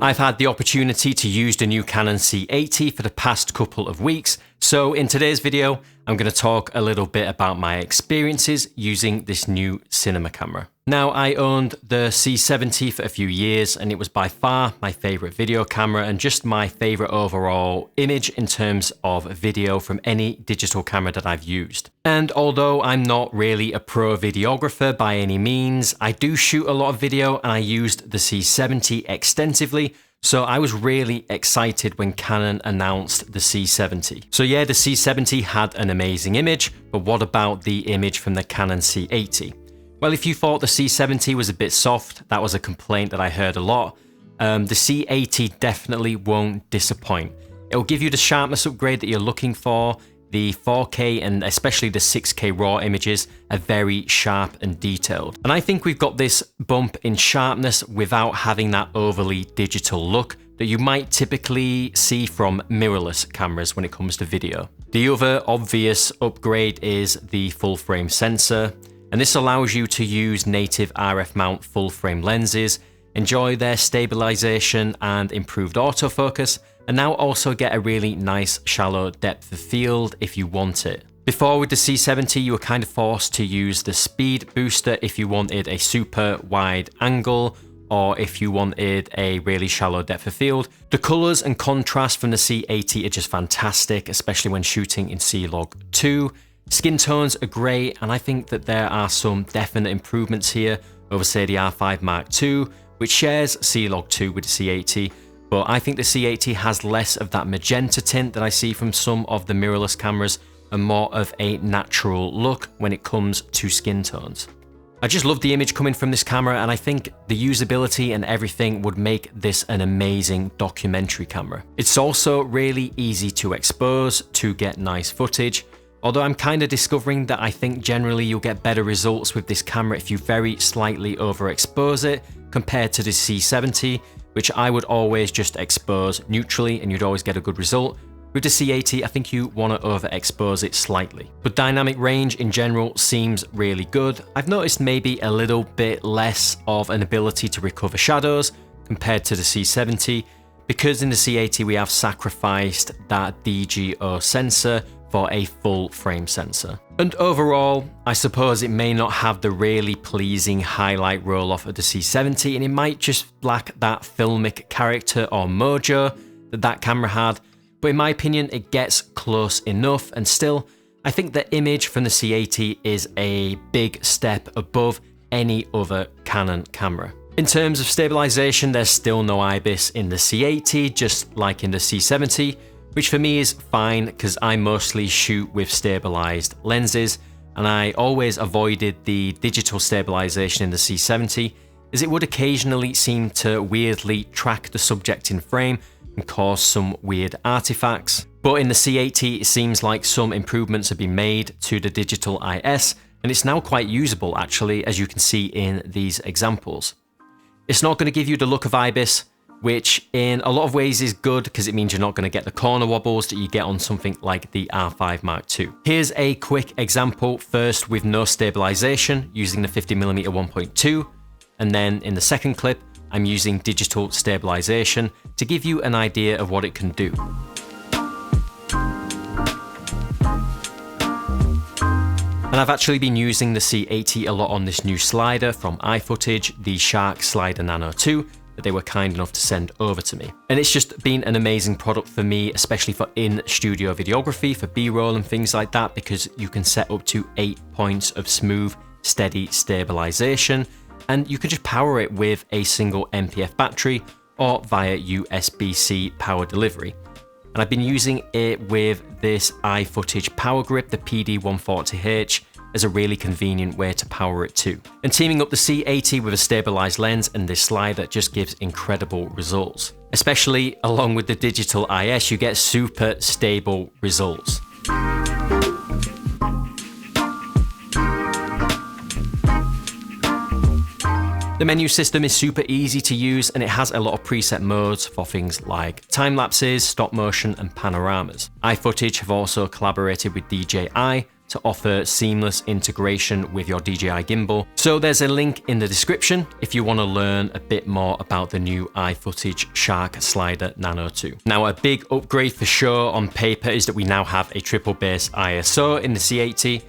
I've had the opportunity to use the new Canon C80 for the past couple of weeks, so in today's video, I'm going to talk a little bit about my experiences using this new cinema camera. Now, I owned the C70 for a few years and it was by far my favorite video camera and just my favorite overall image in terms of video from any digital camera that I've used. And although I'm not really a pro videographer by any means, I do shoot a lot of video and I used the C70 extensively. So I was really excited when Canon announced the C70. So yeah, the C70 had an amazing image, but what about the image from the Canon C80? Well, if you thought the C70 was a bit soft, that was a complaint that I heard a lot. The C80 definitely won't disappoint. It'll give you the sharpness upgrade that you're looking for. The 4K and especially the 6K RAW images are very sharp and detailed. And I think we've got this bump in sharpness without having that overly digital look that you might typically see from mirrorless cameras when it comes to video. The other obvious upgrade is the full frame sensor. And this allows you to use native RF mount full frame lenses, enjoy their stabilization and improved autofocus, and now also get a really nice shallow depth of field if you want it. Before with the C70, you were kind of forced to use the speed booster if you wanted a super wide angle or if you wanted a really shallow depth of field. The colors and contrast from the C80 are just fantastic, especially when shooting in C-Log 2. Skin tones are great, and I think that there are some definite improvements here over, say, the R5 Mark II, which shares C-Log 2 with the C80, but I think the C80 has less of that magenta tint that I see from some of the mirrorless cameras and more of a natural look when it comes to skin tones. I just love the image coming from this camera, and I think the usability and everything would make this an amazing documentary camera. It's also really easy to expose to get nice footage. Although I'm kind of discovering that I think generally you'll get better results with this camera if you very slightly overexpose it compared to the C70, which I would always just expose neutrally and you'd always get a good result. With the C80, I think you want to overexpose it slightly. But dynamic range in general seems really good. I've noticed maybe a little bit less of an ability to recover shadows compared to the C70, because in the C80 we have sacrificed that DGO sensor for a full frame sensor. And overall, I suppose it may not have the really pleasing highlight roll-off of the C70, and it might just lack that filmic character or mojo that camera had, but in my opinion it gets close enough, and still, I think the image from the C80 is a big step above any other Canon camera. In terms of stabilization, there's still no IBIS in the C80, just like in the C70, which for me is fine because I mostly shoot with stabilized lenses, and I always avoided the digital stabilization in the C70 as it would occasionally seem to weirdly track the subject in frame and cause some weird artifacts. But in the C80 it seems like some improvements have been made to the digital IS, and it's now quite usable actually, as you can see in these examples. It's not going to give you the look of IBIS, which in a lot of ways is good because it means you're not going to get the corner wobbles that you get on something like the R5 Mark II. Here's a quick example, first with no stabilization using the 50mm 1.2, and then in the second clip I'm using digital stabilization to give you an idea of what it can do. And I've actually been using the C80 a lot on this new slider from iFootage, the Shark Slider Nano II, that they were kind enough to send over to me. And it's just been an amazing product for me, especially for in-studio videography, for B-roll and things like that, because you can set up to 8 points of smooth, steady stabilization, and you can just power it with a single MPF battery or via USB-C power delivery. And I've been using it with this iFootage power grip, the PD140H, as a really convenient way to power it too. And teaming up the C80 with a stabilized lens and this slider just gives incredible results. Especially along with the digital IS, you get super stable results. The menu system is super easy to use and it has a lot of preset modes for things like time lapses, stop motion and panoramas. iFootage have also collaborated with DJI to offer seamless integration with your DJI gimbal. So there's a link in the description if you want to learn a bit more about the new iFootage Shark Slider Nano II. Now, a big upgrade for sure on paper is that we now have a triple base ISO in the C80.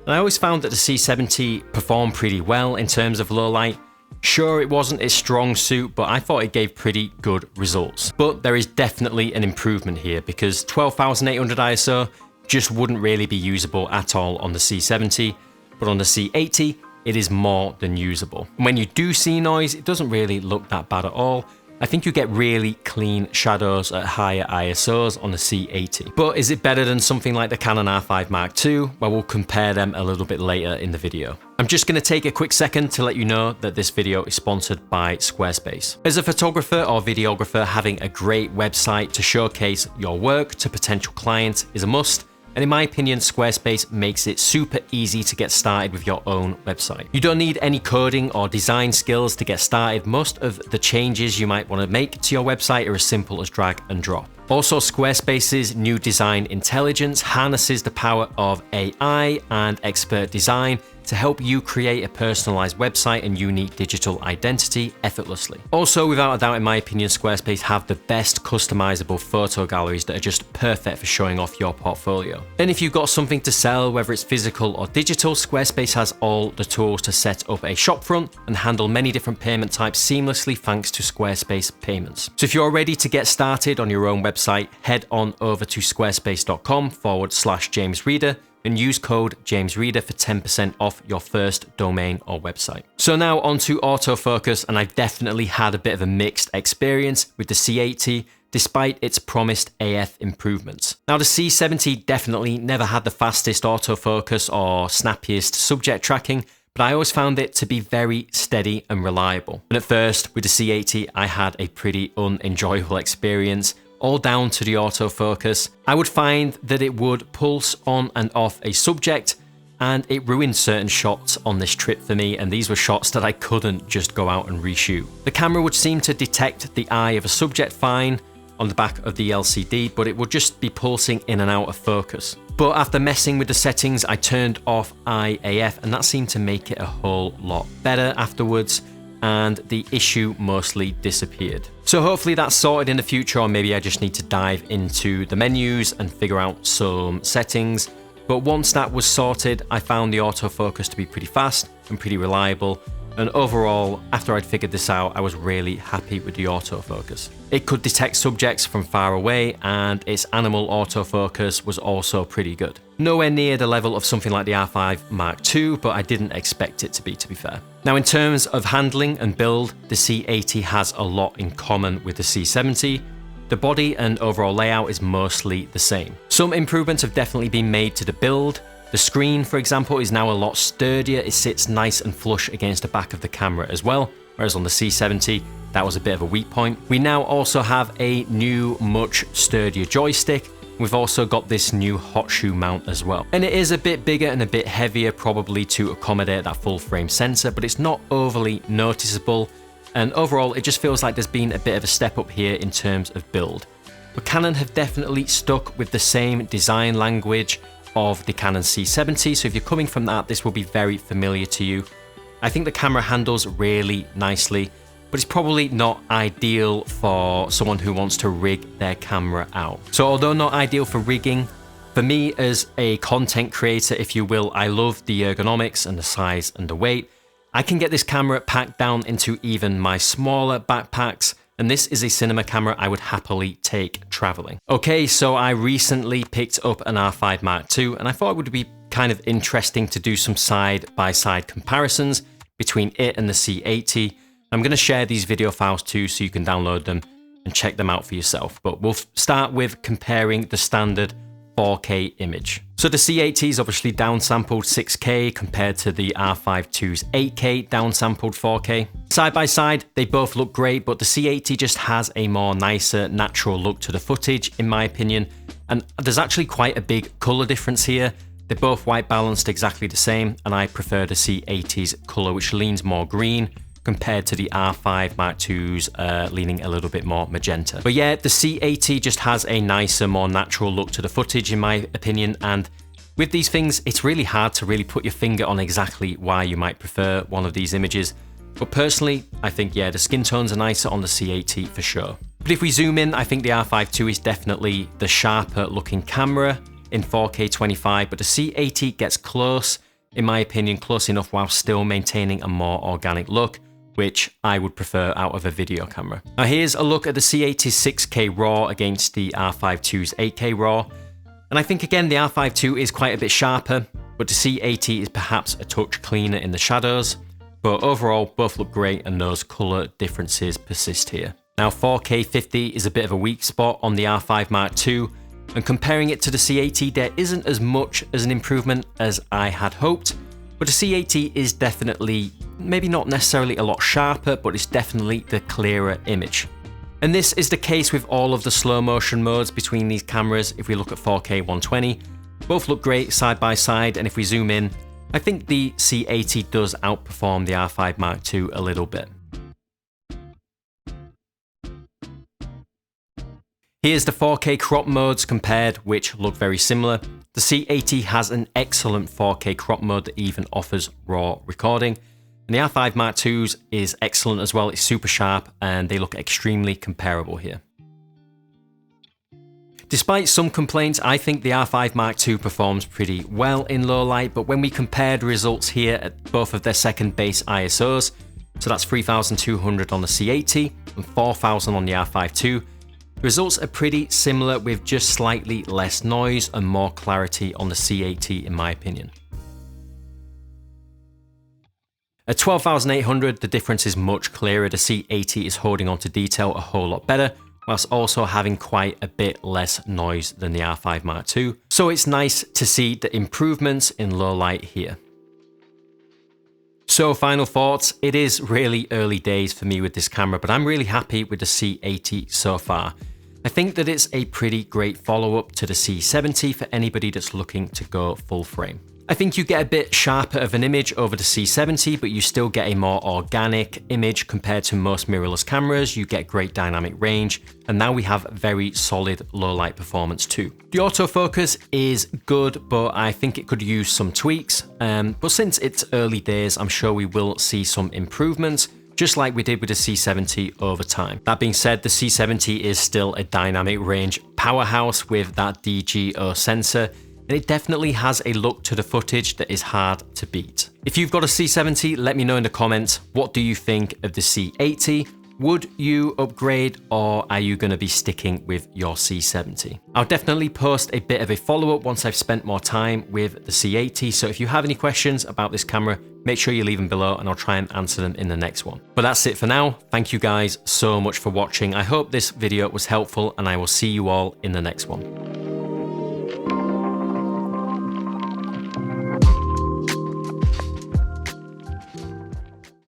And I always found that the C70 performed pretty well in terms of low light. Sure, it wasn't its strong suit, but I thought it gave pretty good results. But there is definitely an improvement here because 12,800 ISO just wouldn't really be usable at all on the C70, but on the C80, it is more than usable. When you do see noise, it doesn't really look that bad at all. I think you get really clean shadows at higher ISOs on the C80. But is it better than something like the Canon R5 II? Well, we'll compare them a little bit later in the video. I'm just going to take a quick second to let you know that this video is sponsored by Squarespace. As a photographer or videographer, having a great website to showcase your work to potential clients is a must. And in my opinion, Squarespace makes it super easy to get started with your own website. You don't need any coding or design skills to get started. Most of the changes you might want to make to your website are as simple as drag and drop. Also, Squarespace's new design intelligence harnesses the power of AI and expert design to help you create a personalized website and unique digital identity effortlessly. Also, without a doubt, in my opinion, Squarespace have the best customizable photo galleries that are just perfect for showing off your portfolio. And if you've got something to sell, whether it's physical or digital, Squarespace has all the tools to set up a shopfront and handle many different payment types seamlessly thanks to Squarespace payments. So if you're ready to get started on your own website, head on over to squarespace.com/JamesReader and use code JamesReader for 10% off your first domain or website. So now onto autofocus, and I've definitely had a bit of a mixed experience with the C80 despite its promised AF improvements. Now, the C70 definitely never had the fastest autofocus or snappiest subject tracking, but I always found it to be very steady and reliable. And at first, with the C80, I had a pretty unenjoyable experience, all down to the autofocus. I would find that it would pulse on and off a subject, and it ruined certain shots on this trip for me, and these were shots that I couldn't just go out and reshoot. The camera would seem to detect the eye of a subject fine on the back of the LCD, but it would just be pulsing in and out of focus. But after messing with the settings, I turned off IAF, and that seemed to make it a whole lot better afterwards, and the issue mostly disappeared. So hopefully that's sorted in the future, or maybe I just need to dive into the menus and figure out some settings. But once that was sorted, I found the autofocus to be pretty fast and pretty reliable. And overall, after I'd figured this out, I was really happy with the autofocus. It could detect subjects from far away, and its animal autofocus was also pretty good. Nowhere near the level of something like the R5 II, but I didn't expect it to be fair. Now, in terms of handling and build, the C80 has a lot in common with the C70. The body and overall layout is mostly the same. Some improvements have definitely been made to the build. The screen, for example, is now a lot sturdier. It sits nice and flush against the back of the camera as well, whereas on the C70, that was a bit of a weak point. We now also have a new, much sturdier joystick. We've also got this new hot shoe mount as well. And it is a bit bigger and a bit heavier, probably to accommodate that full frame sensor, but it's not overly noticeable. And overall, it just feels like there's been a bit of a step up here in terms of build. But Canon have definitely stuck with the same design language of the Canon C70, so if you're coming from that, this will be very familiar to you. I think the camera handles really nicely, but it's probably not ideal for someone who wants to rig their camera out. So although not ideal for rigging, for me as a content creator, if you will, I love the ergonomics and the size and the weight. I can get this camera packed down into even my smaller backpacks, and this is a cinema camera I would happily take traveling. Okay, so I recently picked up an R5 II, and I thought it would be kind of interesting to do some side-by-side comparisons between it and the C80. I'm going to share these video files too, so you can download them and check them out for yourself. But we'll start with comparing the standard 4K image. So the C80 is obviously downsampled 6K compared to the R5 II's 8K downsampled 4K. Side by side, they both look great, but the C80 just has a more nicer, natural look to the footage, in my opinion. And there's actually quite a big color difference here. They're both white balanced exactly the same, and I prefer the C80's color, which leans more green, compared to the R5 II's leaning a little bit more magenta. But yeah, the C80 just has a nicer, more natural look to the footage, in my opinion, and With these things, it's really hard to really put your finger on exactly why you might prefer one of these images. But personally, I think, yeah, the skin tones are nicer on the C80 for sure. But if we zoom in, I think the R5 II is definitely the sharper looking camera in 4K 25, but the C80 gets close, in my opinion, close enough while still maintaining a more organic look, which I would prefer out of a video camera. Now here's a look at the C80's 6K RAW against the R5 II's 8K RAW. And I think again the R5 II is quite a bit sharper, but the C80 is perhaps a touch cleaner in the shadows. But overall, both look great and those colour differences persist here. Now 4K 50 is a bit of a weak spot on the R5 Mark II, and comparing it to the C80 there isn't as much as an improvement as I had hoped, but the C80 is definitely, maybe not necessarily a lot sharper, but it's definitely the clearer image. And this is the case with all of the slow motion modes between these cameras. If we look at 4K 120, both look great side by side, and if we zoom in, I think the C80 does outperform the R5 Mark II a little bit. Here's the 4K crop modes compared, which look very similar. The C80 has an excellent 4K crop mode that even offers raw recording. And the R5 Mark II's is excellent as well, it's super sharp and they look extremely comparable here. Despite some complaints, I think the R5 Mark II performs pretty well in low light, but when we compare the results here at both of their second base ISOs, so that's 3200 on the C80 and 4000 on the R5 II, the results are pretty similar with just slightly less noise and more clarity on the C80 in my opinion. At 12,800, the difference is much clearer. The C80 is holding on to detail a whole lot better, whilst also having quite a bit less noise than the R5 Mark II. So it's nice to see the improvements in low light here. So final thoughts, it is really early days for me with this camera, but I'm really happy with the C80 so far. I think that it's a pretty great follow-up to the C70 for anybody that's looking to go full frame. I think you get a bit sharper of an image over the C70, but you still get a more organic image compared to most mirrorless cameras. You get great dynamic range, and now we have very solid low light performance too. The autofocus is good, but I think it could use some tweaks. But since it's early days, I'm sure we will see some improvements, just like we did with the C70 over time. That being said, the C70 is still a dynamic range powerhouse with that DGO sensor, and it definitely has a look to the footage that is hard to beat. If you've got a C70, let me know in the comments, what do you think of the C80? Would you upgrade or are you going to be sticking with your C70? I'll definitely post a bit of a follow-up once I've spent more time with the C80, so if you have any questions about this camera, make sure you leave them below and I'll try and answer them in the next one. But that's it for now. Thank you guys so much for watching. I hope this video was helpful and I will see you all in the next one.